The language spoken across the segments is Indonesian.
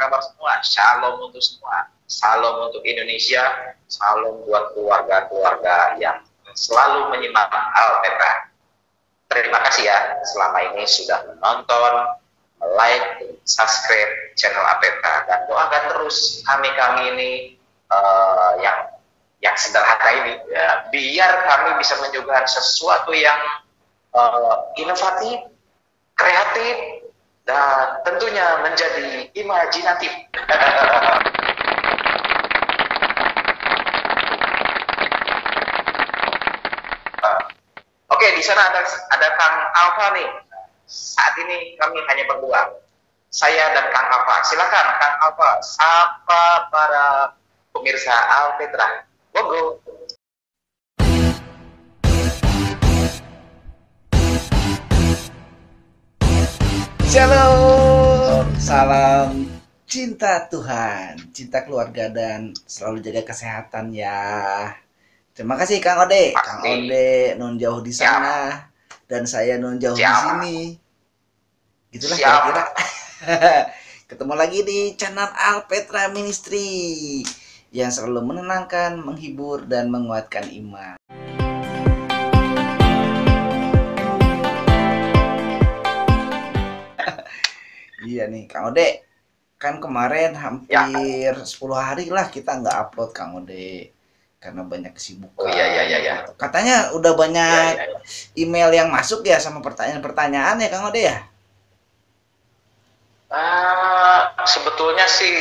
kabar semua? Shalom untuk semua. Shalom untuk Indonesia. Shalom buat keluarga-keluarga yang selalu menyimak Alpetra. Terima kasih ya selama ini sudah menonton, like, subscribe channel Alpetra, dan doakan terus kami ini yang sederhana ini ya, biar kami bisa menyuguhkan sesuatu yang inovatif, kreatif, dan tentunya menjadi imajinatif. Oke, di sana ada Kang Alfa nih. Saat ini kami hanya berdua, saya dan Kang Alfa. Silakan Kang Alfa, sapa para pemirsa Alpetra. Monggo. Shalom, salam cinta Tuhan, cinta keluarga, dan selalu jaga kesehatan ya. Terima kasih Kang Ode. Kang Ode non jauh di sana dan saya non jauh di sini. Gitulah kira-kira. Ketemu lagi di channel Alpetra Ministry yang selalu menenangkan, menghibur, dan menguatkan iman. Iya nih Kang Ode, kan kemarin hampir 10 hari lah kita nggak upload Kang Ode karena banyak kesibukan. Oh iya. Katanya udah banyak email yang masuk ya sama pertanyaan-pertanyaan ya Kang Ode ya? Sebetulnya sih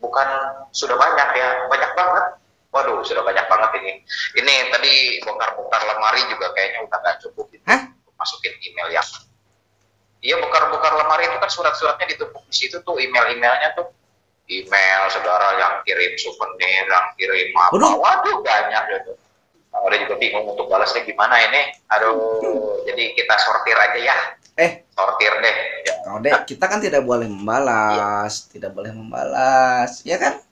bukan sudah banyak ya, banyak banget. Waduh, sudah banyak banget ini. Ini tadi bongkar-bongkar lemari juga kayaknya udah nggak cukup gitu. Masukin email yang. Iya, bongkar-bongkar lemari itu kan surat-suratnya ditumpuk di situ tuh, email-emailnya tuh. Email saudara yang kirim souvenir, yang kirim apa. Waduh, banyak gitu. Udah juga bingung untuk balasnya gimana ini. Aduh, jadi kita sortir aja ya. Sortir deh. Ya. Kang Ode, kita kan tidak boleh membalas, tidak boleh membalas, ya kan?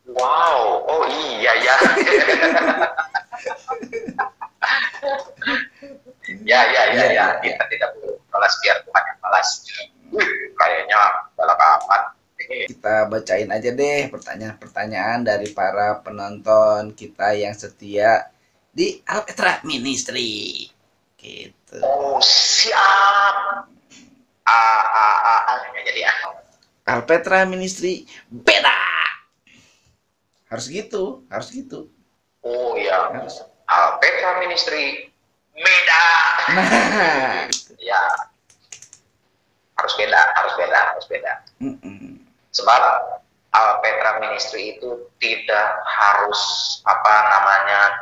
Wow, oh iya ya. Ya. Kita tidak boleh balas, biar Tuhan yang balas. Kayaknya galak amat. Kita bacain aja deh pertanyaan-pertanyaan dari para penonton kita yang setia di Alpetra Ministry. Gitu. Oh, siap. Jadi Alpetra Ministry beda. Harus gitu. Oh iya. Harus. Alpetra Ministry beda. Nah, ya. Harus beda. Sebab Alpetra Ministry itu tidak harus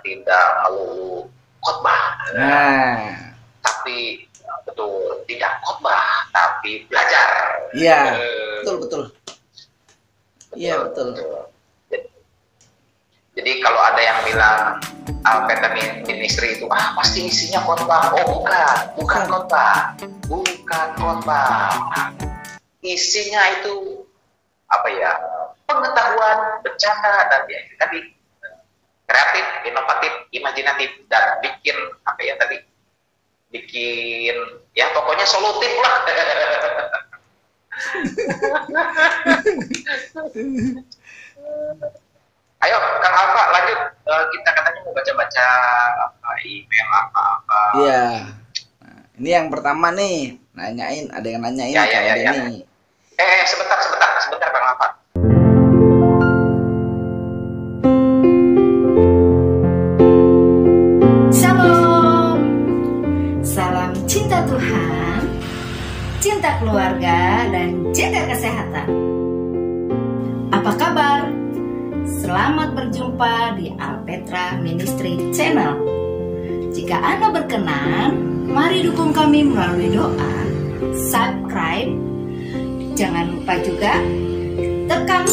tidak melulu khotbah. Nah, tapi betul, tidak khotbah tapi belajar. Iya, betul. Iya, betul. Jadi kalau ada yang bilang Alpetra Ministry itu pasti isinya khotbah. Oh, bukan khotbah. Isinya itu pengetahuan, bercanda, dan ya tadi kreatif, inovatif, imajinatif, dan bikin pokoknya solutif lah. Ayo Kang Alfa lanjut, kita katanya mau baca-baca email apa-apa. Iya. Nah, ini yang pertama nih, ada yang nanyain ini. Sebentar Kang Alfa. Shalom. Salam cinta Tuhan, cinta keluarga, dan jaga kesehatan. Apa kabar? Selamat berjumpa di Alpetra Ministry Channel. Jika Anda berkenan, mari dukung kami melalui doa, subscribe, jangan lupa juga tekan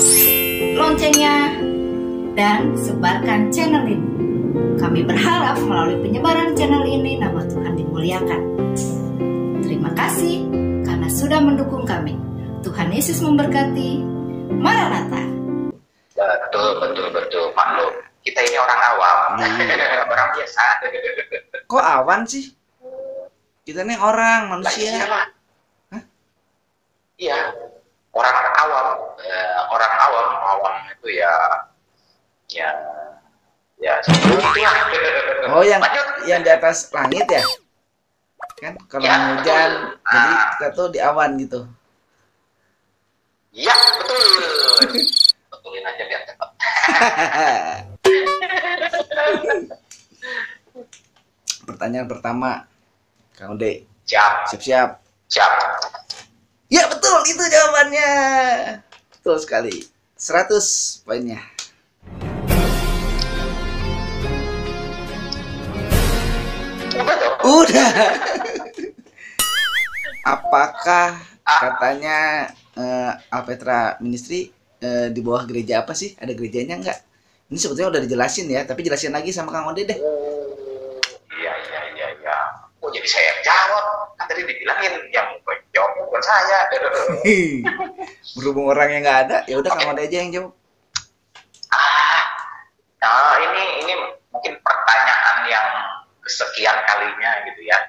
loncengnya, dan sebarkan channel ini. Kami berharap melalui penyebaran channel ini nama Tuhan dimuliakan. Terima kasih karena sudah mendukung kami. Tuhan Yesus memberkati. Maranatha. Betul, maklum. Kita ini orang awam, orang biasa. Kok awan sih? Kita ini orang manusia. Iya. orang awam itu ya ya ya seperti itulah. Oh, yang Lanjut. yang di atas langit ya? Kan kalau Ya, hujan, betul. jadi kita tuh di awan gitu. Iya, betul. Betulin aja biar cepat. Pertanyaan pertama, Kang Ode. Siap. Siap-siap. Siap. Ya betul, itu jawabannya. Betul sekali. 100 poinnya. Udah dong. Udah. Apakah katanya Alpetra Ministry di bawah gereja apa sih? Ada gerejanya enggak? Ini sebetulnya udah dijelasin ya, tapi jelasin lagi sama Kang Ode deh. Iya. Oh, jadi saya yang jawab. Kan tadi dibilangin yang jawab bukan saya. Berhubung orang yang nggak ada, ya udah Kang Ode aja yang jawab. Nah, ini mungkin pertanyaan yang kesekian kalinya gitu ya,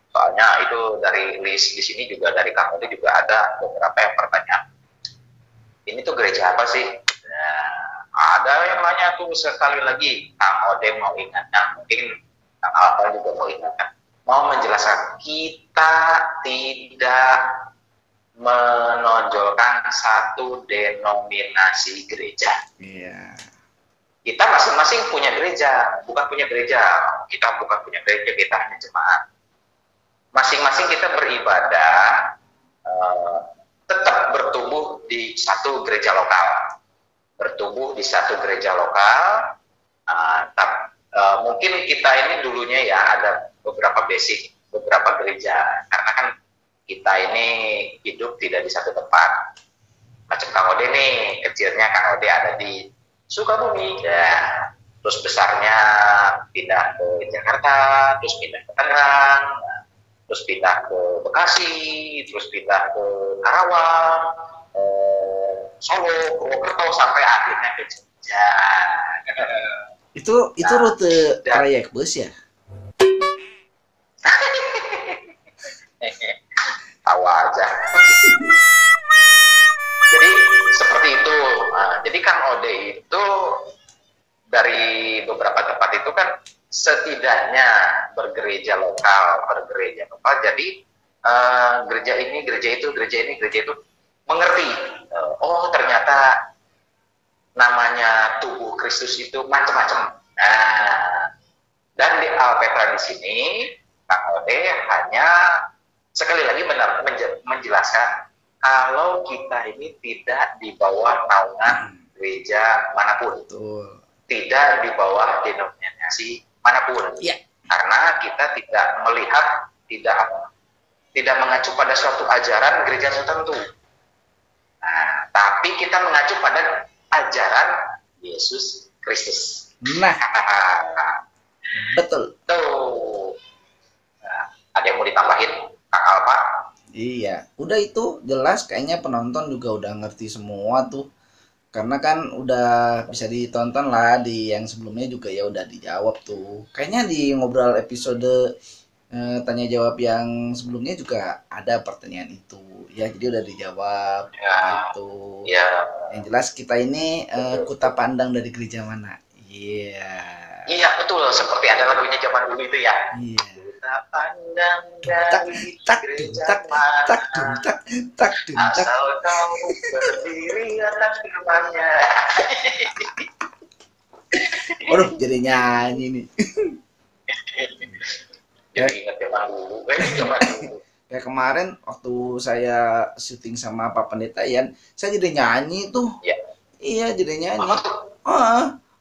Soalnya itu dari list di sini juga dari Kang Ode juga ada beberapa yang pertanyaan. Ini tuh gereja apa sih? Nah, ada yang nanya tuh sekali lagi, Kang Ode mau ingatkan, mungkin Kang Alfa juga mau ingatkan, mau menjelaskan kita tidak menonjolkan satu denominasi gereja. Iya. Kita masing-masing punya gereja, kita bukan punya gereja, kita hanya jemaat. Masing-masing kita beribadah, tetap bertumbuh di satu gereja lokal, mungkin kita ini dulunya ya ada beberapa gereja, karena kan kita ini hidup tidak di satu tempat. Macam Kang Ode nih, kecilnya Kang Ode ada di Sukabumi, ya. Terus besarnya pindah ke Jakarta, terus pindah ke Tangerang, terus pindah ke Bekasi, terus pindah ke Karawang, Solo, Purwokerto, sampai akhirnya ke Jogja. Itu rute trayek bus ya? Tahu aja. Jadi seperti itu. Jadi Kang Ode itu dari beberapa tempat itu kan setidaknya bergereja lokal. Jadi gereja ini, gereja itu mengerti. Oh, ternyata namanya tubuh Kristus itu macam-macam. Dan di Alpetra di sini Kang Ode hanya sekali lagi menjelaskan kalau kita ini tidak di bawah naungan gereja manapun, tidak di bawah denominasi manapun, karena kita tidak melihat, tidak mengacu pada suatu ajaran gereja tertentu. Tapi kita mengacu pada ajaran Yesus Kristus. Nah, betul. Tuh. Ada yang mau ditambahin, Kak Alfa? Iya, udah itu jelas, kayaknya penonton juga udah ngerti semua tuh. Karena kan udah bisa ditonton lah di yang sebelumnya juga, ya udah dijawab tuh. Kayaknya di ngobrol episode tanya jawab yang sebelumnya juga ada pertanyaan itu. Ya, jadi udah dijawab gitu. Ya. Yang jelas kita ini kuta pandang dari gereja mana. Iya. Iya, betul, seperti ada lagunya zaman dulu itu ya. Iya. Pandang dari gereja mana, asal kau berdiri atas firman-Nya. Waduh, jadi nyanyi nih. Jadi ingat zaman dulu. Kayak kemarin waktu saya syuting sama Pak Pendeta Ian, saya jadi nyanyi tuh. Ya. Iya, jadi nyanyi.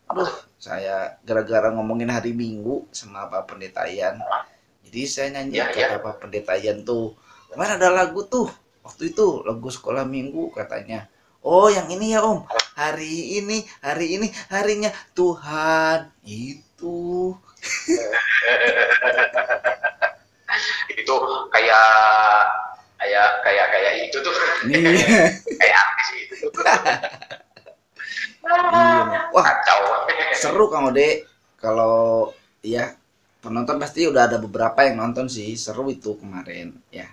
Aduh, saya gara-gara ngomongin hari Minggu sama Pak Pendeta Ian. Jadi saya nyanyi kata Pak Pendeta Ian tuh, kemarin ada lagu tuh, waktu itu lagu sekolah minggu katanya. Oh, yang ini ya Om, hari ini harinya Tuhan itu. Itu kayak itu tuh. Kayak artis itu tuh. Wah, kacau. Seru Kang Ode. Kalau ya penonton pasti udah ada beberapa yang nonton sih, seru itu kemarin ya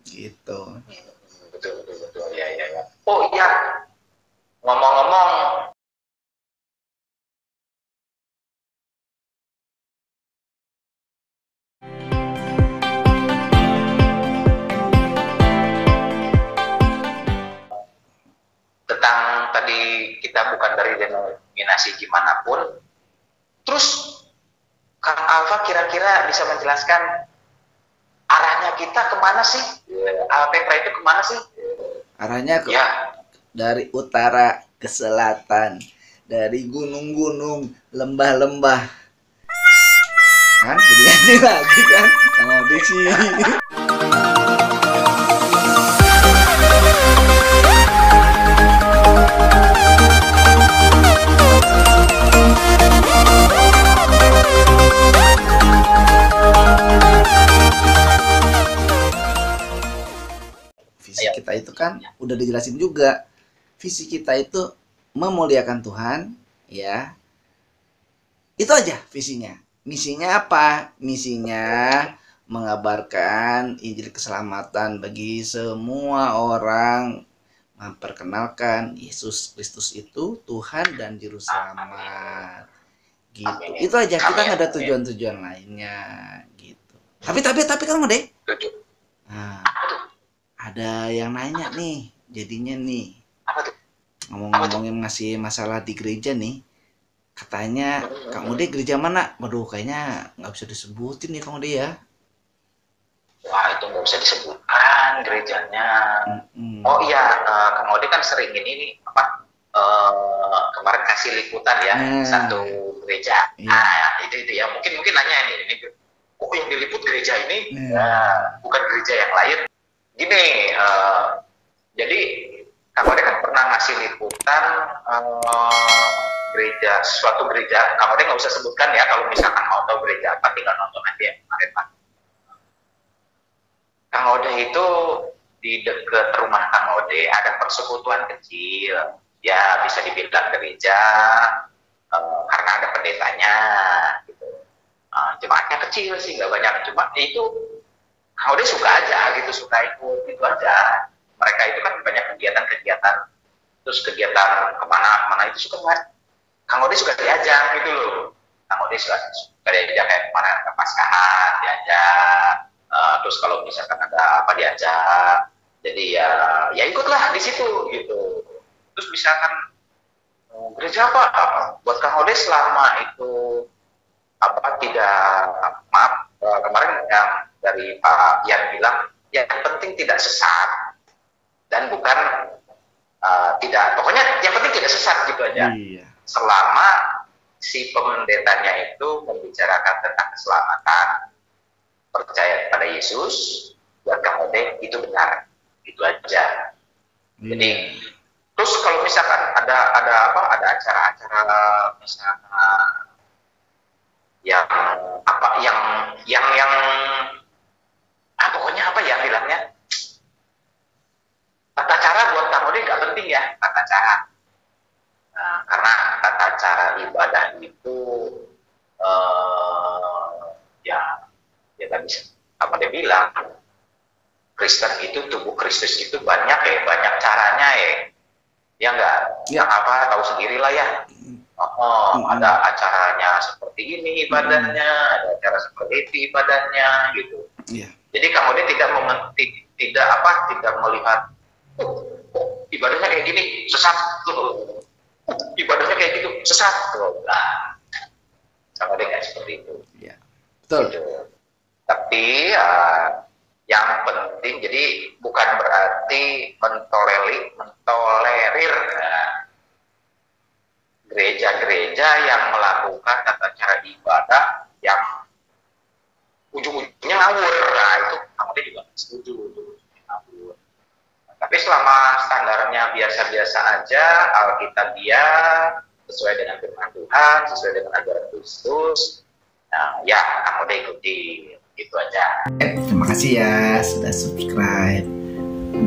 gitu. Betul. Oh iya, ngomong-ngomong, tentang tadi kita bukan dari denominasi gimana pun, terus Kang Alfa kira-kira bisa menjelaskan arahnya kita kemana sih? Petra itu kemana sih? Arahnya ke Ya, dari utara ke selatan, dari gunung-gunung, lembah-lembah. Kan jadi ganti lagi kan sama Desi. Visi kita itu kan udah dijelasin juga. Visi kita itu memuliakan Tuhan, ya. Itu aja visinya. Misinya apa? Misinya mengabarkan Injil keselamatan bagi semua orang, memperkenalkan Yesus Kristus itu Tuhan dan Juru Selamat. Gitu. Itu aja, kita nggak ada tujuan-tujuan lainnya gitu. Tapi kamu deh. Nah, ada yang nanya nih, jadinya nih. Ngomong-ngomongin masih masalah di gereja nih. Katanya, Kang Ode gereja mana? Waduh, kayaknya nggak bisa disebutin nih Kang Ode ya. wah itu nggak bisa disebutkan gerejanya. Oh iya, Kang Ode kan sering ini nih, kemarin kasih liputan ya, satu gereja. Nah, itu ya, mungkin nanya ini, oh yang diliput gereja ini, bukan gereja yang lain. Gini, jadi Kang Ode kan pernah ngasih liputan gereja, suatu gereja. Kang Ode nggak usah sebutkan ya, kalau misalkan mau tahu gereja apa, tinggal nonton aja yang kemarin Pak. Kang Ode itu di dekat rumah Kang Ode ada persekutuan kecil, ya bisa dibilang gereja, karena ada pendetanya, gitu. Jemaatnya kecil sih, nggak banyak, cuma itu Kang Ode suka aja gitu, suka ikut itu aja. Mereka itu kan banyak kegiatan-kegiatan, terus kegiatan kemana-mana itu suka banget. Kang Ode suka diajak gitu loh. Kang Ode suka diajak kayak kemana, ke Paskahan diajak, terus kalau misalkan ada apa diajak. Jadi ya ikutlah di situ gitu. Terus misalkan gereja apa buat Kang Ode selama itu tidak, maaf, kemarin yang dari Pak Yan bilang yang penting tidak sesat dan bukan tidak, pokoknya yang penting tidak sesat gitu aja. Iya. Selama si pemendetanya itu membicarakan tentang keselamatan, percaya pada Yesus, buat Kang Ode itu benar, itu aja. Jadi terus kalau misalkan ada acara-acara misalkan yang pokoknya apa ya bilangnya, tata cara buat Kang Ode nggak penting ya, tata cara. Karena tata cara ibadah itu ya tadi apa dia bilang, Kristen itu, tubuh Kristus itu banyak caranya ya enggak, yang apa tahu sendirilah ya. Ada acaranya seperti ini ibadahnya, ada acara seperti itu ibadahnya gitu. Jadi Kang Ode tidak melihat ibadahnya kayak gini sesat, ibadahnya kayak gitu sesat, nah, Kang Ode nggak seperti itu. Iya, betul. Gitu. Tapi yang penting, jadi bukan berarti mentolerir gereja-gereja yang melakukan tata cara ibadah yang ujung-ujungnya ngawur. Nah itu Kang Ode juga setuju, ngawur. Tapi selama standarnya biasa-biasa aja, Alkitabiah, sesuai dengan firman Tuhan, sesuai dengan ajaran Kristus, nah ya Kang Ode ikuti, itu aja. Terima kasih ya sudah subscribe,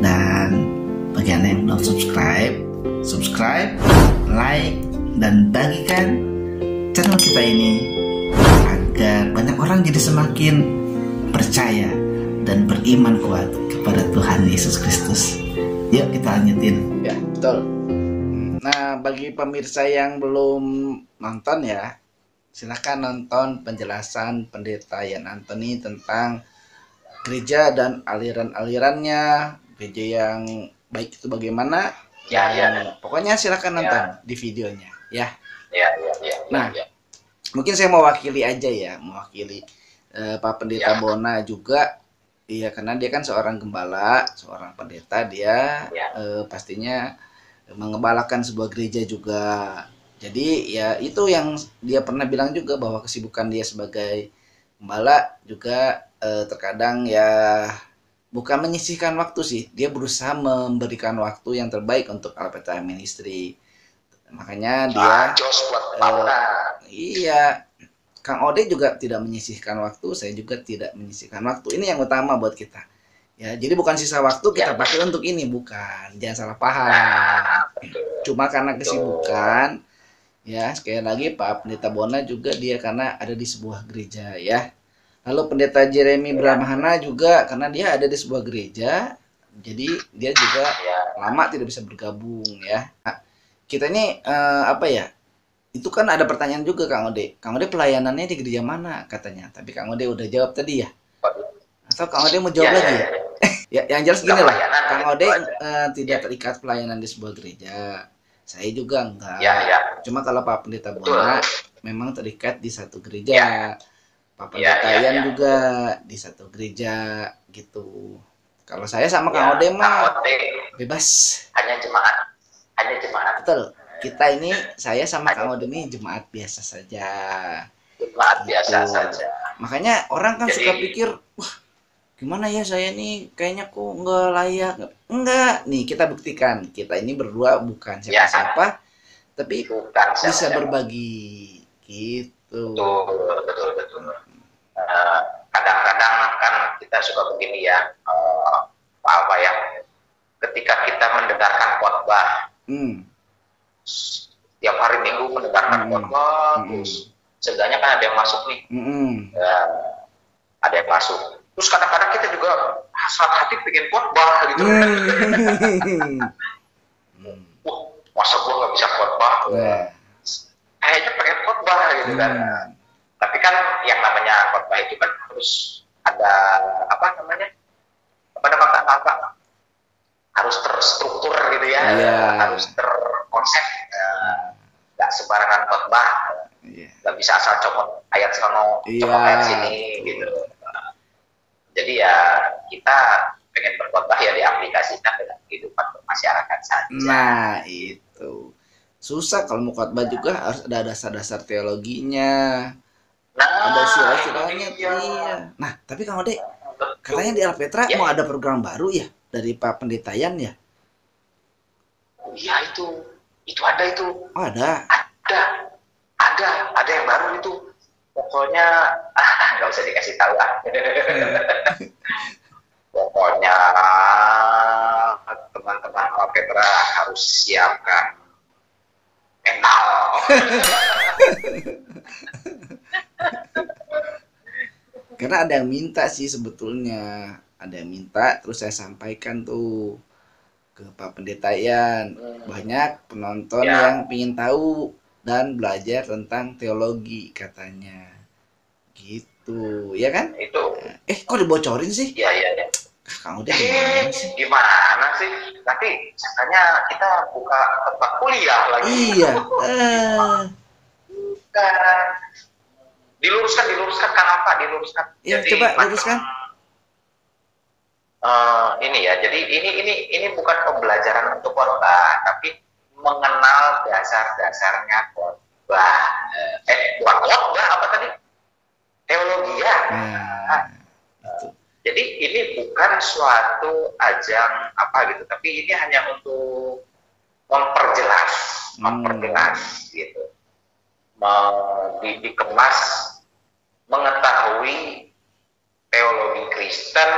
dan bagi Anda yang belum subscribe, like, dan bagikan channel kita ini agar banyak orang jadi semakin percaya dan beriman kuat kepada Tuhan Yesus Kristus. Yuk kita lanjutin. Ya, betul. Nah, bagi pemirsa yang belum nonton ya, silakan nonton penjelasan Pendeta Yan Anthony tentang gereja dan aliran-alirannya, gereja yang baik itu bagaimana. Pokoknya silakan nonton di videonya ya. Nah, mungkin saya mewakili aja ya, mewakili Pak Pendeta Bona juga. Iya, karena dia kan seorang gembala, seorang pendeta, dia pastinya mengembalakan sebuah gereja juga. Jadi ya itu yang dia pernah bilang juga, bahwa kesibukan dia sebagai gembala juga terkadang ya bukan menyisihkan waktu sih, dia berusaha memberikan waktu yang terbaik untuk Alpetra Ministry. Makanya dia iya, Kang Ode juga tidak menyisihkan waktu, saya juga tidak menyisihkan waktu. Ini yang utama buat kita. Ya, jadi bukan sisa waktu kita pakai untuk ini, bukan. Jangan salah paham. Cuma karena kesibukan, ya sekali lagi Pak Pendeta Bona juga dia karena ada di sebuah gereja ya. Lalu Pendeta Jeremy Brahmana juga karena dia ada di sebuah gereja, jadi dia juga lama tidak bisa bergabung ya. Nah, kita ini apa ya? Itu kan ada pertanyaan juga Kang Ode. Kang Ode pelayanannya di gereja mana katanya? Tapi Kang Ode udah jawab tadi ya. Atau Kang Ode mau jawab lagi? Ya, yang jelas gini lah. Kang Ode tidak terikat pelayanan di sebuah gereja. Saya juga enggak. Cuma kalau Pak Pendeta Bona memang terikat di satu gereja. Pak Pendeta Yan juga di satu gereja gitu. Kalau saya sama Kang Ode mah bebas. Hanya jemaat. Betul. Kita ini, saya sama Kang Ode ini jemaat biasa saja. Jemaat biasa saja. Makanya orang kan suka pikir, wah gimana ya saya nih kayaknya kok nggak layak. Enggak, nih kita buktikan. Kita ini berdua bukan siapa-siapa, tapi bisa berbagi gitu. Betul. Kadang-kadang kan kita suka begini ya, apa ya, ketika kita mendengarkan khotbah, tiap hari Minggu mendengarkan khotbah, terus seenggaknya kan ada yang masuk nih, ada yang masuk. Terus kadang-kadang kita juga hasrat hati pengen khotbah gitu. Masa gua nggak bisa khotbah? Kayaknya pengen khotbah gitu kan. Tapi kan yang namanya khotbah itu kan harus ada apa namanya harus terstruktur gitu ya, harus terkonsep, nggak sembarangan khotbah, nggak bisa asal comot ayat sono, comot ayat sini gitu. Jadi ya kita pengen berkhotbah ya diaplikasikan dengan kehidupan bermasyarakat saja. Nah itu susah kalau mau khotbah juga harus ada dasar-dasar teologinya. Ada istilah-istilahnya. Nah, tapi Kang Ode, katanya di Alpetra mau ada program baru ya dari Pak Pendeta Yan ya? Iya itu ada itu. Oh, ada. Ada yang baru itu. Pokoknya nggak usah dikasih tahu lah. Pokoknya teman-teman Alpetra harus siapkan mental. Karena ada yang minta sih sebetulnya, ada yang minta, terus saya sampaikan tuh ke Pak Pendeta Yan. Banyak penonton yang ingin tahu dan belajar tentang teologi katanya, gitu, ya kan? Itu. Kok dibocorin sih? Iya. Kang Ode gimana sih? Gimana sih? Tapi katanya kita buka tempat kuliah lagi. Iya. Bukan. Diluruskan kenapa diluruskan? Ya, jadi, coba luruskan. Ini ya, jadi ini bukan pembelajaran untuk khotbah, tapi mengenal dasar-dasarnya khotbah. Bukan khotbah, apa tadi? Teologi ya. Jadi ini bukan suatu ajang apa gitu, tapi ini hanya untuk memperjelas gitu. Dikemas, mengetahui teologi Kristen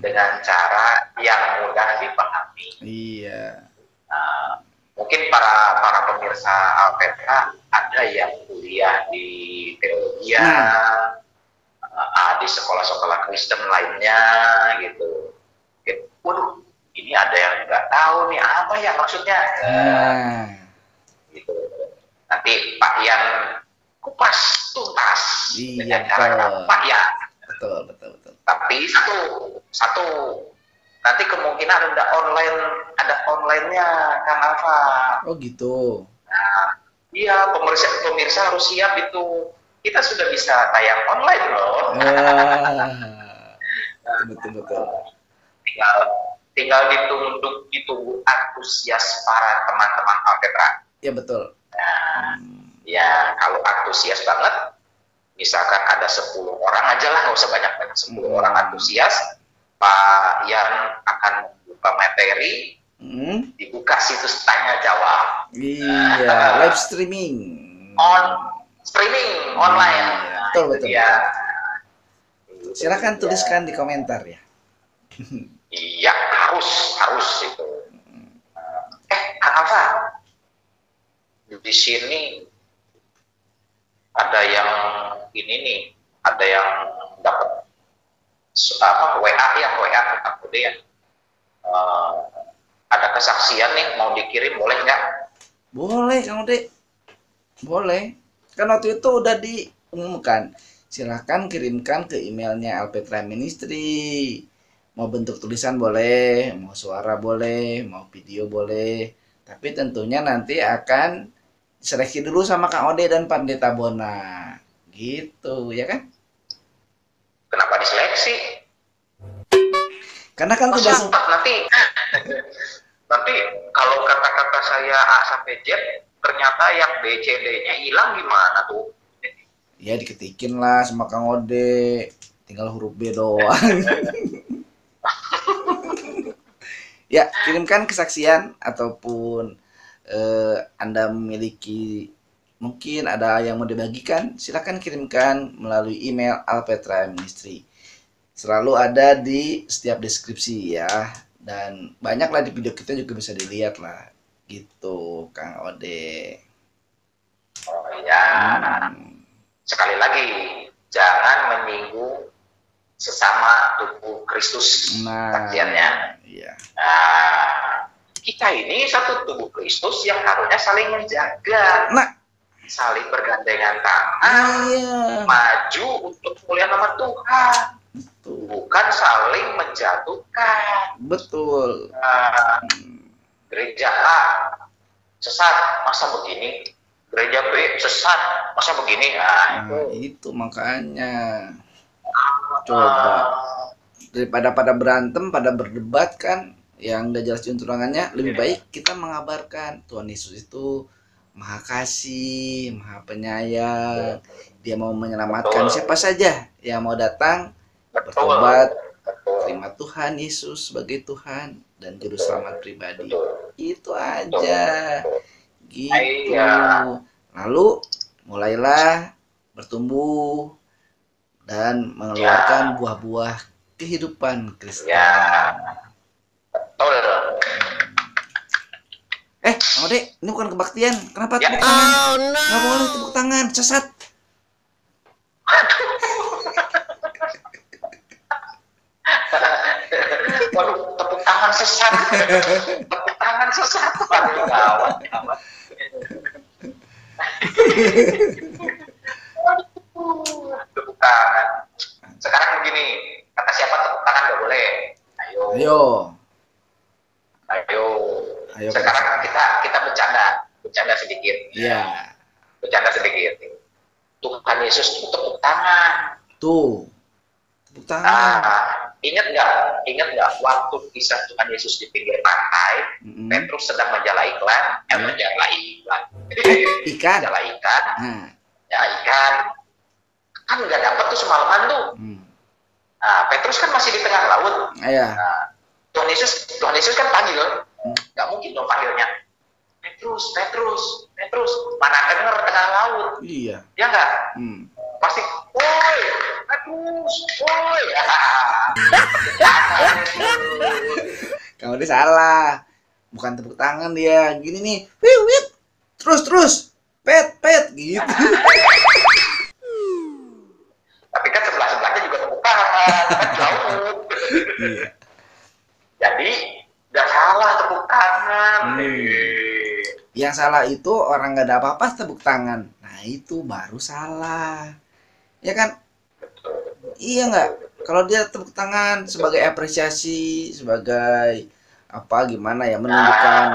dengan cara yang mudah dipahami. Iya. Mungkin para pemirsa Alpetra ada yang kuliah di teologi, di sekolah-sekolah Kristen lainnya gitu. Waduh, ini ada yang nggak tahu nih apa ya maksudnya. Gitu. Nanti Pak Ian kupas tuntas dengan cara Pak Ian. Betul. Tapi satu nanti kemungkinan ada online-nya Kang Alfa. Oh gitu. Nah, iya, pemirsa harus siap itu. Kita sudah bisa tayang online loh. Betul. Tinggal ditunggu antusias para teman-teman Alketra. Ya betul. Nah, ya kalau antusias banget, misalkan ada 10 orang aja lah, nggak usah banyak-banyak, 10 orang antusias, Pak Ian akan membuka materi, dibuka situs tanya jawab. Iya, live streaming. Streaming online. Betul. Ya. Silakan tuliskan di komentar ya. Iya, harus itu. Kang Alfa, di sini ada yang ini nih, ada yang dapat WA aku deh ya. Ada kesaksian nih, mau dikirim boleh nggak? Boleh Kang Ode, boleh. Kan waktu itu udah diumumkan. Silahkan kirimkan ke emailnya Alpetra Ministry. Mau bentuk tulisan boleh, mau suara boleh, mau video boleh. Tapi tentunya nanti akan diseleksi dulu sama Kang Ode dan Pendeta Bona. Gitu, ya kan? Kenapa diseleksi? Karena kan tidak sempat nanti kalau kata-kata saya A sampai Z, ternyata yang B, C, D-nya hilang gimana tuh? Ya diketikin lah sama Kang Ode, tinggal huruf B doang. Ya, kirimkan kesaksian ataupun Anda memiliki mungkin ada yang mau dibagikan, silakan kirimkan melalui email Alpetra Ministry. Selalu ada di setiap deskripsi ya, dan banyaklah di video kita juga bisa dilihat lah, gitu Kang Ode. Oh iya. Sekali lagi, jangan menyinggung sesama tubuh Kristus bagiannya. Iya. Nah, kita ini satu tubuh Kristus yang harusnya saling menjaga, saling bergandengan tangan, maju untuk mulia nama Tuhan, bukan saling menjatuhkan. Betul. Nah, gereja A sesat, masa begini? Gereja B sesat, masa begini? Itu makanya. Coba daripada pada berantem, pada berdebat kan, yang gak jelas tunturangannya, lebih baik kita mengabarkan Tuhan Yesus itu Maha Kasih, Maha Penyayang. Dia mau menyelamatkan siapa saja yang mau datang bertobat, terima Tuhan Yesus sebagai Tuhan dan juru selamat pribadi. Itu aja. Gitu. Lalu mulailah bertumbuh dan mengeluarkan buah-buah kehidupan Kristen. Betul. Ode, ini bukan kebaktian. Kenapa tepuk tangan? Nggak boleh tepuk tangan, sesat. Waduh, tepuk tangan sesat. Tepuk tangan sesat. Waduh, gawat. Tepuk tangan. Sekarang begini, kata siapa tepuk tangan nggak boleh? Ayo. Sekarang kita bercanda sedikit. Iya. Bercanda sedikit. Tuhan Yesus itu tepuk tangan. Tepuk tangan. Ingat nggak waktu kisah Tuhan Yesus di pinggir pantai, Petrus sedang menjala ikan. Menjala ikan. Ya ikan. Kan nggak dapat tuh semalaman tuh. Petrus kan masih di tengah laut. Iya. Tuhan Yesus kan panggil. Nggak mungkin dong panggilnya. Petrus. Mana denger tengah laut. Iya. Ya nggak? Pasti, woi, Petrus, woi. Kamu udah salah. Bukan tepuk tangan dia. Gini nih. Wit. Terus. Pet, gitu. Tapi kan sebelah-sebelahnya juga tepuk tangan. Kan jauh. Iya. Jadi Nggak salah tepuk tangan. Yang salah itu orang nggak ada apa-apa tepuk tangan. Nah itu baru salah. Ya kan? Iya nggak? Kalau dia tepuk tangan sebagai apresiasi, sebagai apa gimana ya, menunjukkan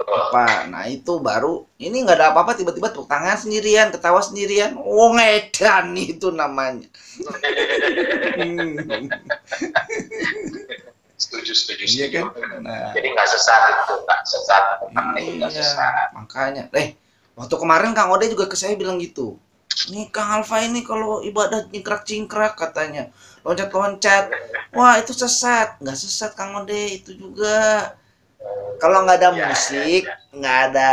apa. Nah itu baru, ini nggak ada apa-apa tiba-tiba tepuk tangan sendirian, ketawa sendirian. Oh ngedan itu namanya. Setuju. Iya kan? Nah, jadi nggak sesat itu, nggak sesat. Itu nggak sesat. Makanya. Waktu kemarin Kang Ode juga ke saya bilang gitu. Nih Kang Alfa ini kalau ibadah cingkrak-cingkrak katanya, loncat-loncat. Wah itu sesat. Nggak sesat Kang Ode, itu juga. Kalau nggak ada musik, nggak ada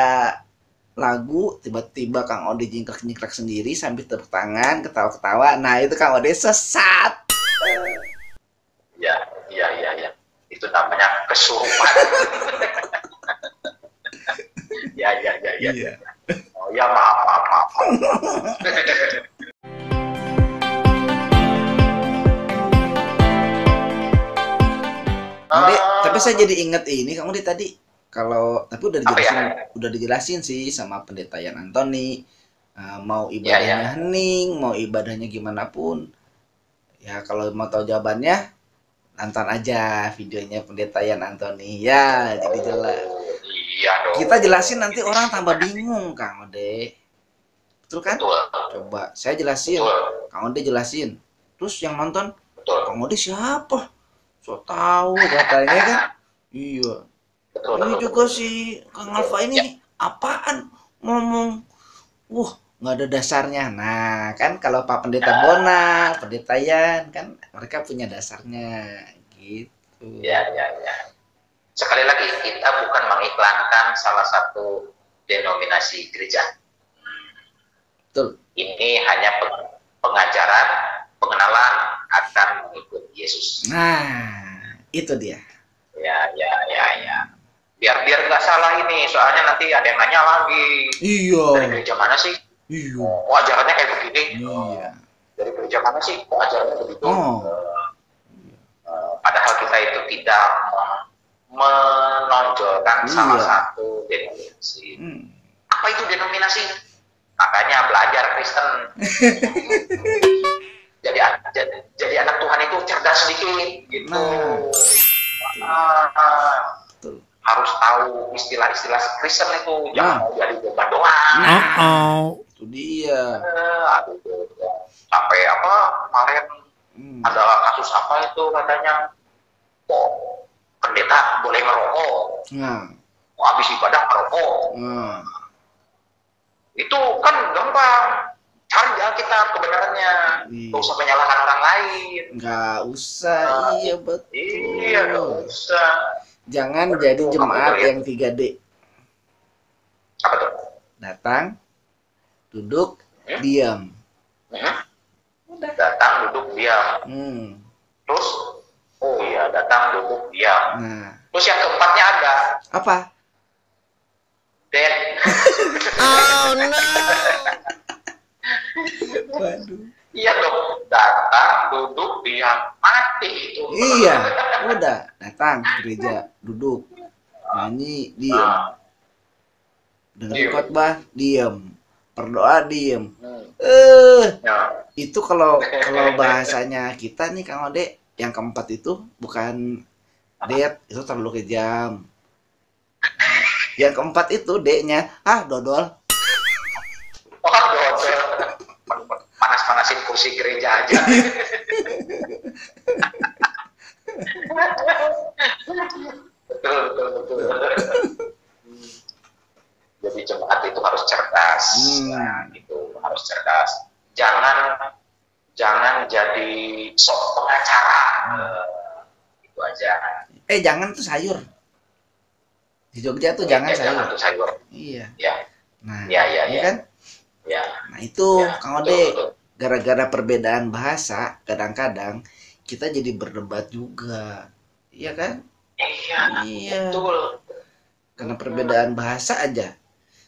lagu, tiba-tiba Kang Ode jingkrak-jingkrak sendiri sambil tepuk tangan, ketawa-ketawa. Nah itu Kang Ode sesat. Ya. Itu namanya kesurupan. Ya. Iya. Oh ya, maaf. Ode, tapi saya jadi inget ini Kang Ode tadi. Tapi udah dijelasin sih sama pendeta Yan Antoni. Mau ibadahnya hening, mau ibadahnya gimana pun. Ya kalau mau tahu jawabannya, nonton aja videonya pendeta Yan Antoni. Ya, jadi jelas. Iya dong. Kita jelasin nanti orang tambah bingung, Kang Ode. Betul kan? Betul. Coba saya jelasin. Betul. Kang Ode jelasin. Terus yang nonton, Betul. Kang Ode siapa? So tahu katanya kan. Iya. Betul. Ini juga si Kang Alfa ini apaan ngomong. Nggak ada dasarnya. Nah, kan kalau Pak Pendeta Bona, Pendeta Yan, kan mereka punya dasarnya gitu. Ya. Sekali lagi, kita bukan mengiklankan salah satu denominasi gereja. Betul. Ini hanya pengajaran, pengenalan akan mengikut Yesus. Nah, itu dia. Ya. Biar nggak salah ini, soalnya nanti ada yang nanya lagi. Iya. Dari gereja mana sih? Iya. Kok ajarannya kayak begini? Iya. Dari gereja mana sih? Kok ajarannya begitu? Oh. Padahal kita itu tidak menonjolkan salah satu denominasi. Apa itu denominasi? Makanya belajar Kristen. jadi anak Tuhan itu cerdas sedikit gitu. Harus tahu istilah-istilah Kristen itu, jangan mau jadi beban doang. Itu dia. Sampai apa kemarin ada kasus apa itu katanya, pendeta boleh ngerokok. Habis ibadah ngerokok. Itu kan gampang. Cari ya kita kebenarannya. Nggak usah menyalahkan orang lain. Nggak usah. Iya betul. Iya nggak usah. Jangan jadi jemaat yang 3D. Apa tuh? Datang, duduk, diam. Udah. Datang, duduk, diam. Terus, datang, duduk, diam. Nah. Terus yang keempatnya ada. Apa? Dead. Oh no. Waduh. Iya dong. Datang, duduk, diam, mati itu. Iya. Udah. Datang ke gereja, duduk, nyanyi, diam. Dengerin khotbah, diam. Berdoa, diam. Itu kalau bahasanya kita nih Kang Ode, yang keempat itu bukan dead, itu terlalu kejam. Yang keempat itu D-nya, dodol. Dodol. Panas-panasin kursi gereja aja. Betul. Jadi jemaat itu harus cerdas. Gitu, harus cerdas. Jangan jadi sok pengacara. Itu aja. Jangan tuh sayur. Di Jogja tuh jangan sayur. Jangan tuh sayur. Iya. Ya. Nah, ya kan? Ya. Nah, itu Kang Ode, gara-gara perbedaan bahasa, kadang-kadang kita jadi berdebat juga. Iya kan? Iya. Betul. Karena perbedaan bahasa aja.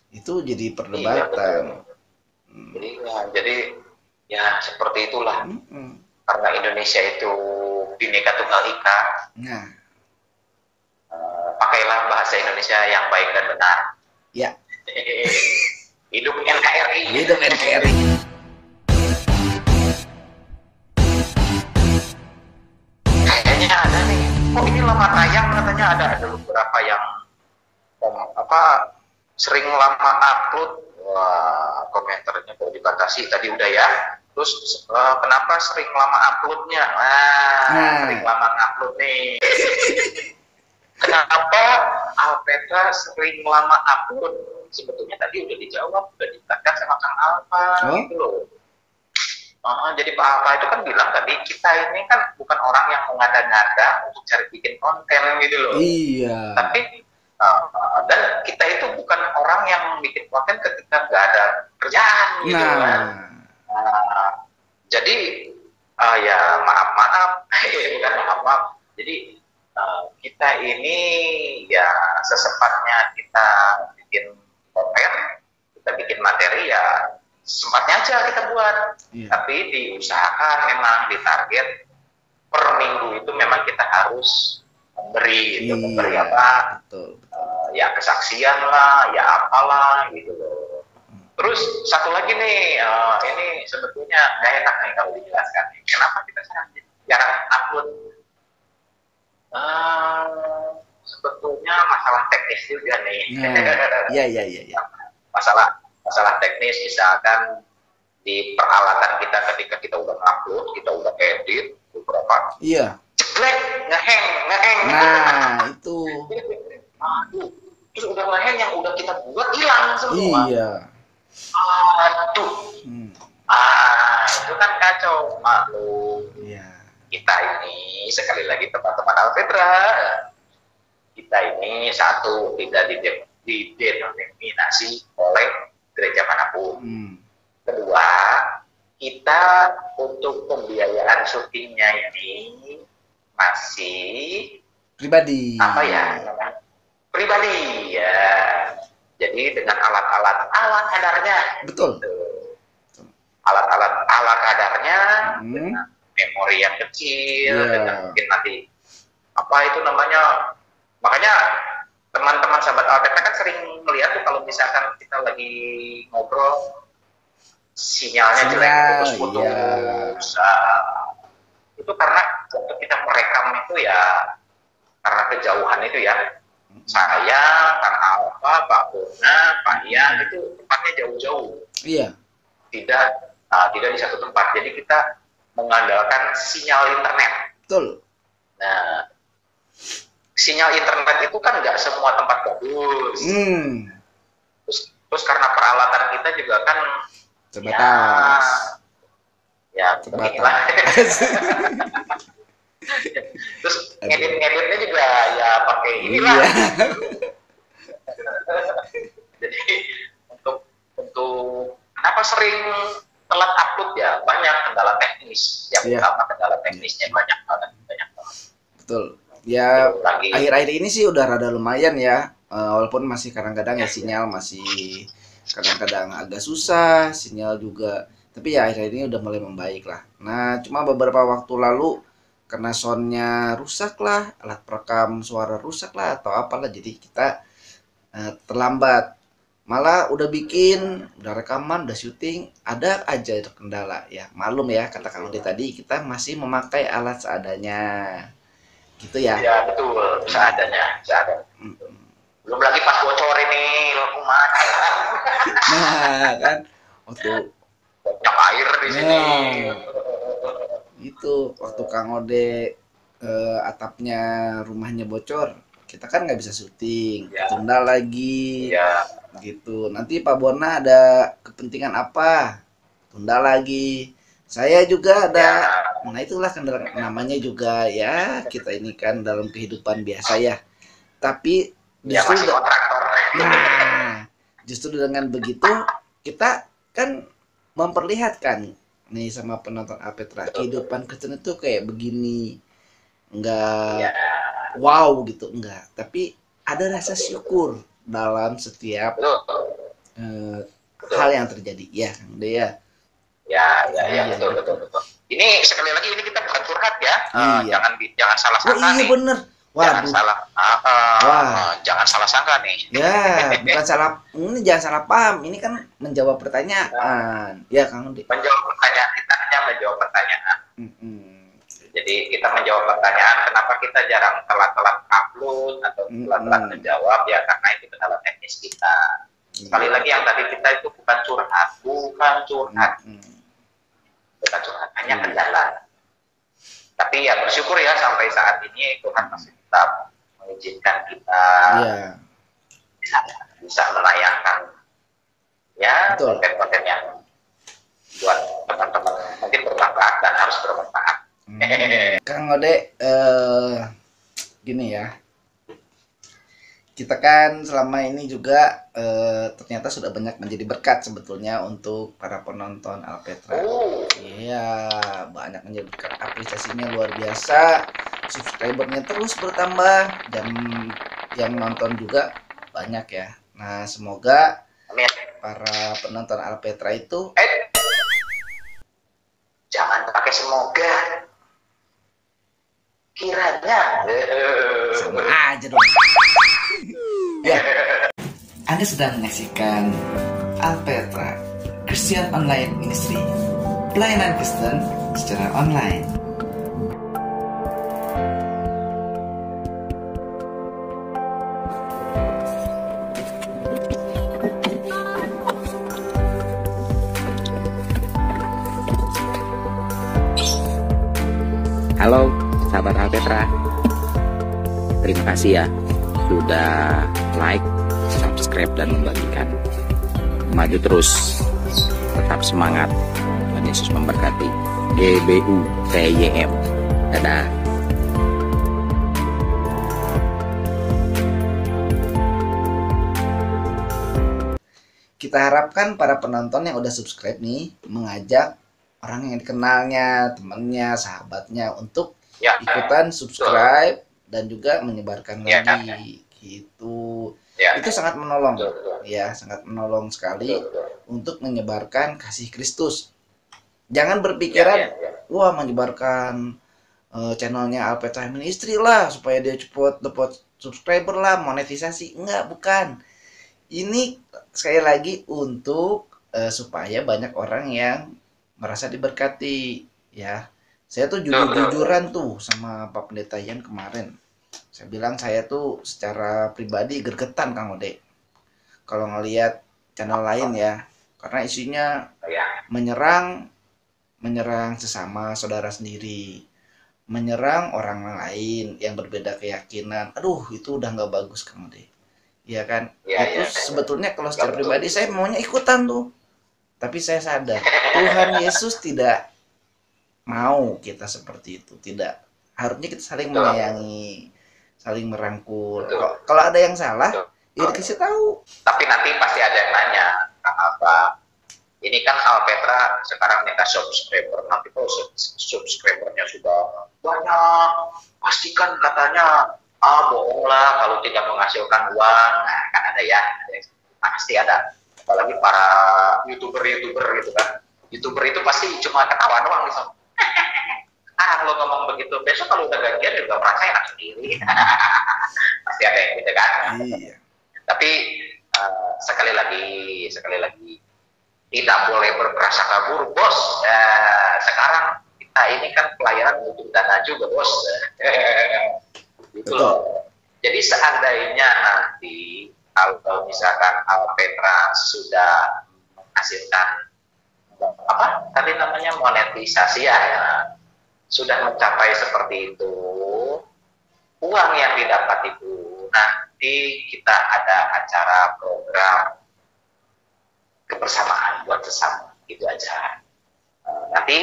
Itu jadi perdebatan. Jadi ya seperti itulah. Karena Indonesia itu Bhinneka Tunggal Ika. pakailah bahasa Indonesia yang baik dan benar. Ya. Hidup NKRI. Hidup NKRI. Kayaknya ada nih. Oh ini lama tayang katanya ada beberapa yang sering lama upload. Wah, komentarnya perlu dibatasi tadi udah ya. Terus kenapa sering lama uploadnya? Sering lama upload nih. Kenapa Alpetra sering lama upload? Sebetulnya tadi udah dijawab, udah dikatakan sama Kang Alfa gitu loh. Jadi Pak Alfa itu kan bilang tadi kita ini kan bukan orang yang mengada-ngada untuk cari bikin konten gitu loh. Iya. Tapi dan kita itu bukan orang yang bikin konten ketika nggak ada kerjaan gitu kan. Jadi ya maaf bukan maaf. Jadi kita ini ya sesempatnya kita bikin konten, kita bikin materi ya sempatnya aja kita buat. Tapi diusahakan memang ditarget per minggu itu memang kita harus memberi apa? Betul. Ya kesaksian lah, ya apalah gitu loh. Terus satu lagi nih, ini sebetulnya gak enak nih kalau dijelaskan. Kenapa kita jarang upload? Sebetulnya masalah teknis juga nih. Iya. Masalah teknis misalkan di peralatan kita ketika kita udah upload, kita udah edit beberapa. Iya. Jeblek, ngeheng. Nah, itu. Terus udah ngeheng yang udah kita buat hilang semua. Iya. Aduh. Itu kan kacau, maklum. Iya. Kita ini sekali lagi teman-teman Alpetra, kita ini satu tidak didenominasi oleh gereja manapun. Kedua, kita untuk pembiayaan syutingnya ini masih pribadi. Pribadi ya. Jadi dengan alat kadarnya. Betul. Gitu. Alat kadarnya dengan memori yang kecil, dengan mungkin nanti apa itu namanya. Makanya teman-teman sahabat Alpetra kan sering melihat tuh kalau misalkan kita lagi ngobrol sinyalnya jelek, putus-putus. Itu karena waktu kita merekam itu ya karena kejauhan itu ya. Saya, Kang Alfa, Pak Bona, Pak Ian itu tempatnya jauh-jauh. Iya. Tidak di satu tempat. Jadi kita mengandalkan sinyal internet. Betul. Nah, sinyal internet itu kan nggak semua tempat bagus. Terus karena peralatan kita juga kan terbatas. Ya beginilah. Terus ngeditnya juga ya pakai inilah. Jadi untuk kenapa sering telat upload ya banyak kendala teknis. Yang utama kendala teknisnya banyak banget. Betul. Ya akhir-akhir ini sih udah rada lumayan ya, walaupun masih kadang-kadang ya sinyal masih kadang-kadang agak susah, sinyal juga, tapi ya akhir-akhir ini udah mulai membaik lah. Nah cuma beberapa waktu lalu karena soundnya rusak lah, alat perekam suara rusak lah atau apalah, jadi kita terlambat. Malah udah bikin, udah rekaman, udah syuting, ada aja itu kendala ya. Malum ya kata Kang Ode tadi, kita masih memakai alat seadanya. Gitu ya. Ya betul, seadanya. Belum lagi pas bocor ini rumah. Nah kan waktu banyak air di sini. Itu waktu Kang Ode atapnya rumahnya bocor, kita kan nggak bisa syuting, tunda lagi. Gitu. Nanti Pak Bona ada kepentingan apa, tunda lagi. Saya juga ada. Nah itulah namanya juga ya, kita ini kan dalam kehidupan biasa ya. Tapi justru justru dengan begitu kita kan memperlihatkan nih sama penonton Alpetra, kehidupan Kristen itu kayak begini, enggak wow gitu, enggak, tapi ada rasa syukur dalam setiap hal yang terjadi ya, Kang Ya, betul. Ini sekali lagi ini kita bukan curhat ya, jangan salah sangka nih. Iya bener, Jangan Waduh. salah, Wah. jangan salah sangka nih. Ya, bukan salah, ini jangan salah paham. Ini kan menjawab pertanyaan. Ya, Kang Odi. Menjawab pertanyaan, kita hanya menjawab pertanyaan. Mm-mm. Jadi kita menjawab pertanyaan, kenapa kita jarang telat-telat upload atau telat-telat menjawab, ya karena itu kendala teknis kita. Sekali lagi yang tadi kita itu bukan curhat, bukan curhat, hanya kendala. Tapi ya bersyukur ya sampai saat ini Tuhan masih tetap mengizinkan kita bisa menayangkan ya konten-konten yang buat teman-teman mungkin bermanfaat dan harus bermanfaat. Kang Ode, gini ya, kita kan selama ini juga ternyata sudah banyak menjadi berkat sebetulnya untuk para penonton Alpetra. Iya, banyak menjadi berkat, apresiasinya luar biasa, subscribernya terus bertambah dan yang nonton juga banyak ya. Nah, semoga para penonton Alpetra itu jangan pakai semoga, kiranya sama aja dong. Ya, Anda sedang menyaksikan Alpetra Christian Online Ministry, pelayanan Kristen secara online. Halo sahabat Alpetra, terima kasih ya sudah like, subscribe, dan membagikan. Maju terus, tetap semangat, Tuhan Yesus memberkati. GBU TYM, dadah. Kita harapkan para penonton yang udah subscribe nih mengajak orang yang dikenalnya, temannya, sahabatnya untuk ikutan subscribe dan juga menyebarkan lagi gitu. Itu sangat menolong ya, sangat menolong sekali untuk menyebarkan kasih Kristus. Jangan berpikiran wah menyebarkan channelnya Alpetra Ministry lah supaya dia cepat dapat subscriber lah, monetisasi. Enggak, bukan. Ini sekali lagi untuk supaya banyak orang yang merasa diberkati ya. Saya tuh jujur-jujuran tuh sama Pak Pendeta Ian kemarin. Saya bilang saya tuh secara pribadi gergetan Kang Ode kalau ngelihat channel lain ya, karena isinya menyerang sesama saudara sendiri, menyerang orang lain yang berbeda keyakinan. Aduh, itu udah nggak bagus Kang Ode. Iya kan? Itu sebetulnya kalau secara pribadi saya maunya ikutan tuh. Tapi saya sadar Tuhan Yesus tidak mau kita seperti itu. Tidak. Harusnya kita saling menyayangi, saling merangkul. Kalau ada yang salah, ya dikasih tahu. Tapi nanti pasti ada yang nanya, apa? Ini kan Alpetra sekarang minta subscriber. Nanti kalau subscribernya sudah banyak, pastikan katanya bohong lah kalau tidak menghasilkan uang. Nah, kan ada ya, pasti ada. Apalagi para youtuber gitu kan. Youtuber itu pasti cuma ketawa doang gitu. Lo ngomong begitu, besok kalau udah gajian juga merasa enak sendiri. Pasti ada yang gitu kan. Iya. Tapi sekali lagi tidak boleh berprasangka buruk, bos. Sekarang kita ini kan pelayanan butuh dana juga, bos. Gitu loh. Jadi seandainya nanti kalau misalkan Alpetra sudah menghasilkan apa tadi namanya monetisasi ya, sudah mencapai seperti itu, uang yang didapat itu nanti kita ada acara program kebersamaan buat sesama, gitu aja. Nanti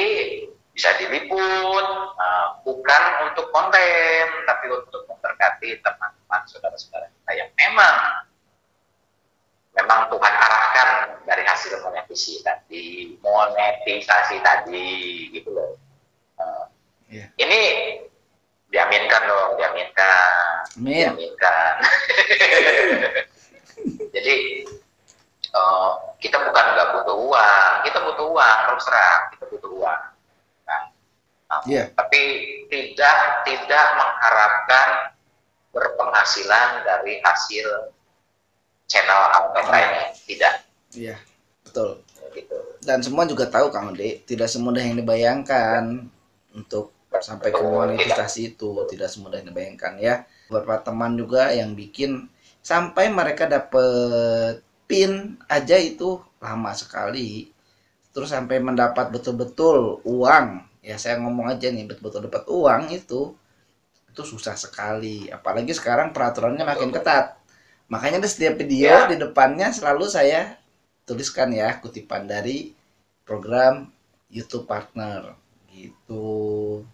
bisa diliput, bukan untuk konten, tapi untuk memberkati teman-teman saudara-saudara kita yang memang Tuhan arahkan dari hasil monetisasi tadi, gitu loh. Ini diaminkan dong, diaminkan. Jadi kita bukan nggak butuh uang, kita butuh uang, terus terang kita butuh uang. Tapi tidak mengharapkan penghasilan dari hasil channel Alpetra ini, tidak. Iya, betul. Gitu. Dan semua juga tahu Kang Ode, tidak semudah yang dibayangkan untuk sampai ke monetisasi itu, tidak semudah yang dibayangkan ya. Beberapa teman juga yang bikin sampai mereka dapet pin aja itu lama sekali. Terus sampai mendapat betul-betul uang, ya saya ngomong aja nih, betul-betul dapat uang itu susah sekali. Apalagi sekarang peraturannya makin ketat. Makanya di setiap video di depannya selalu saya tuliskan ya kutipan dari program YouTube Partner gitu.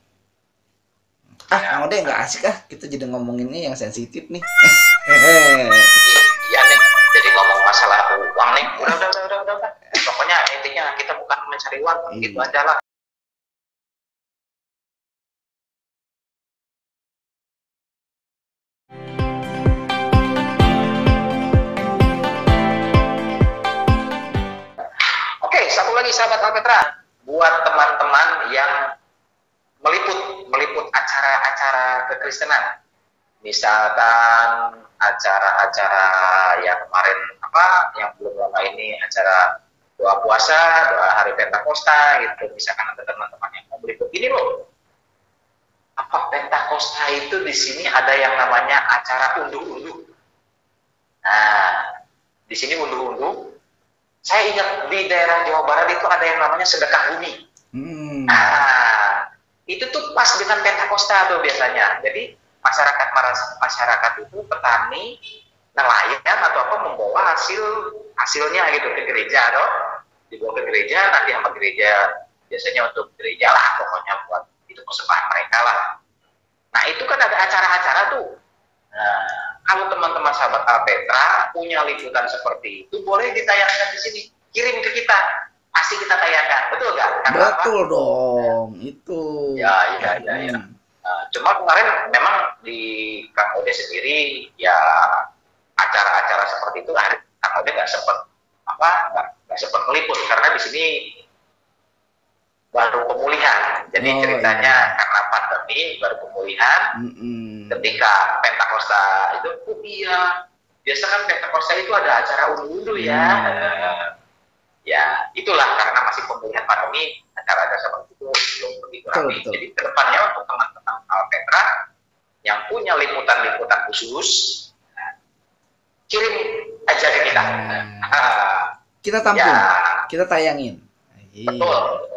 Kang Ode nggak asik kita jadi ngomonginnya yang sensitif nih. Iya nih, jadi ngomong masalah uang nih. Udah. Pokoknya intinya kita bukan mencari uang, gitu aja lah. Satu lagi sahabat Alpetra, buat teman-teman yang meliput acara-acara kekristenan, misalkan acara-acara yang kemarin yang belum lama ini acara doa puasa, doa hari Pentakosta gitu, misalkan ada teman-teman yang mau meliput ini loh. Pentakosta itu di sini ada yang namanya acara unduh-unduh. Nah, di sini unduh-unduh. Saya ingat di daerah Jawa Barat itu ada yang namanya sedekah bumi. Nah, itu tuh pas dengan Pentakosta tuh biasanya. Jadi masyarakat itu petani nelayan atau membawa hasilnya gitu ke gereja, dibawa ke gereja, nanti sama gereja biasanya untuk gereja lah, pokoknya buat itu persembahan mereka lah. Nah itu kan ada acara-acara tuh. Nah, kalau teman-teman sahabat Alpetra punya liputan seperti itu, boleh ditayangkan di sini, kirim ke kita, pasti kita tayangkan, betul nggak? Betul dong, itu. Ya. Cuma kemarin memang di Kang Ode sendiri, ya acara-acara seperti itu, Kang Ode nggak sempat meliput karena di sini baru pemulihan. Jadi ceritanya karena pandemi baru pemulihan. Ketika Pentakosta itu, biasa kan Pentakosta itu ada acara unduh-unduh ya. Ya itulah karena masih pemulihan pandemi, acara-acara seperti itu belum begitu ramai. Jadi kedepannya untuk teman-teman Alpetra yang punya liputan-liputan khusus, kirim aja ke kita. Kita tampung, kita tayangin. Betul.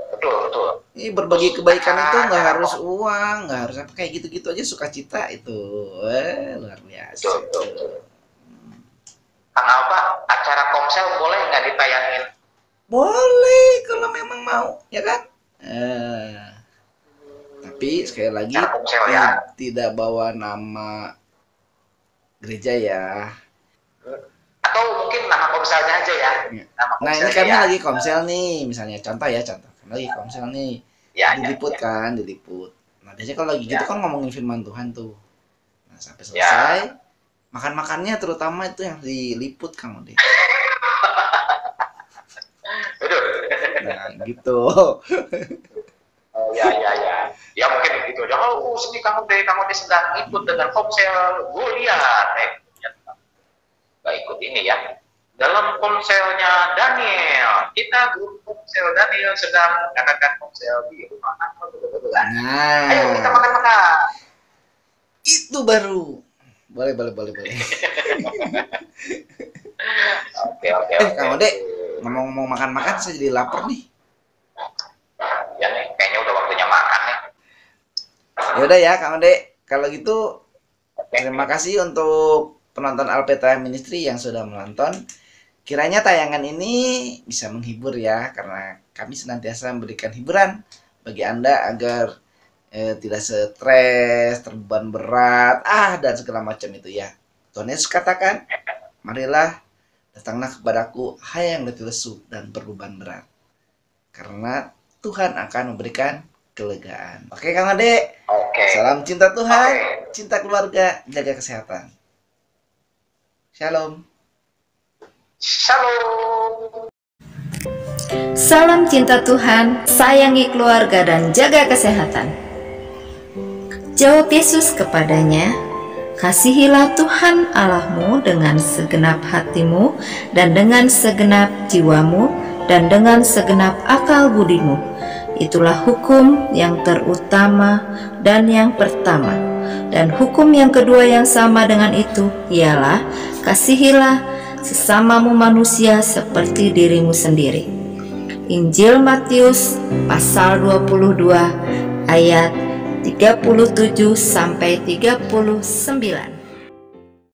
Ini berbagi kebaikan itu nggak harus uang, nggak harus apa kayak gitu-gitu aja, sukacita itu, luar biasa. Betul. Kang Alpa, acara Komsel boleh nggak ditayangin? Boleh kalau memang mau, ya kan? Tapi sekali lagi Komsel, tidak bawa nama gereja ya. Atau mungkin nama Komselnya aja ya. Nah ini kami lagi Komsel nih, misalnya contoh lagi Komsel nih, diliput. Nah biasanya kalau lagi gitu kan ngomongin firman Tuhan tuh. Nah sampai selesai makan-makannya terutama itu yang diliput Kang Ode. Nah gitu. Ya mungkin begitu aja. Sini Kang Ode sedang ikut dengan Komsel, gue lihat. Gak ikut ini ya. Dalam Komselnya Daniel, kita grup Komsel Daniel sedang mengadakan Komsel di rumah. Nah, ayo kita makan-makan. Itu baru. Boleh. Oke. Kang Ode, ngomong-ngomong makan-makan, saya jadi lapar nih. Ya nih, kayaknya udah waktunya makan nih. Yaudah ya Kang Ode, kalau gitu terima kasih untuk penonton Alpetra Ministry yang sudah menonton. Kiranya tayangan ini bisa menghibur ya, karena kami senantiasa memberikan hiburan bagi Anda agar tidak stres, terbeban berat, dan segala macam itu ya. Tuhan Yesus katakan, marilah datanglah kepadaku, hai yang letih lesu dan berbeban berat, karena Tuhan akan memberikan kelegaan. Oke Kang Ade, salam cinta Tuhan, cinta keluarga, jaga kesehatan. Shalom. Salam cinta Tuhan, sayangi keluarga dan jaga kesehatan. Jawab Yesus kepadanya, Kasihilah Tuhan Allahmu dengan segenap hatimu dan dengan segenap jiwamu dan dengan segenap akal budimu. Itulah hukum yang terutama dan yang pertama. Dan hukum yang kedua yang sama dengan itu ialah kasihilah sesamamu manusia seperti dirimu sendiri. Injil Matius pasal 22 ayat 37 sampai 39.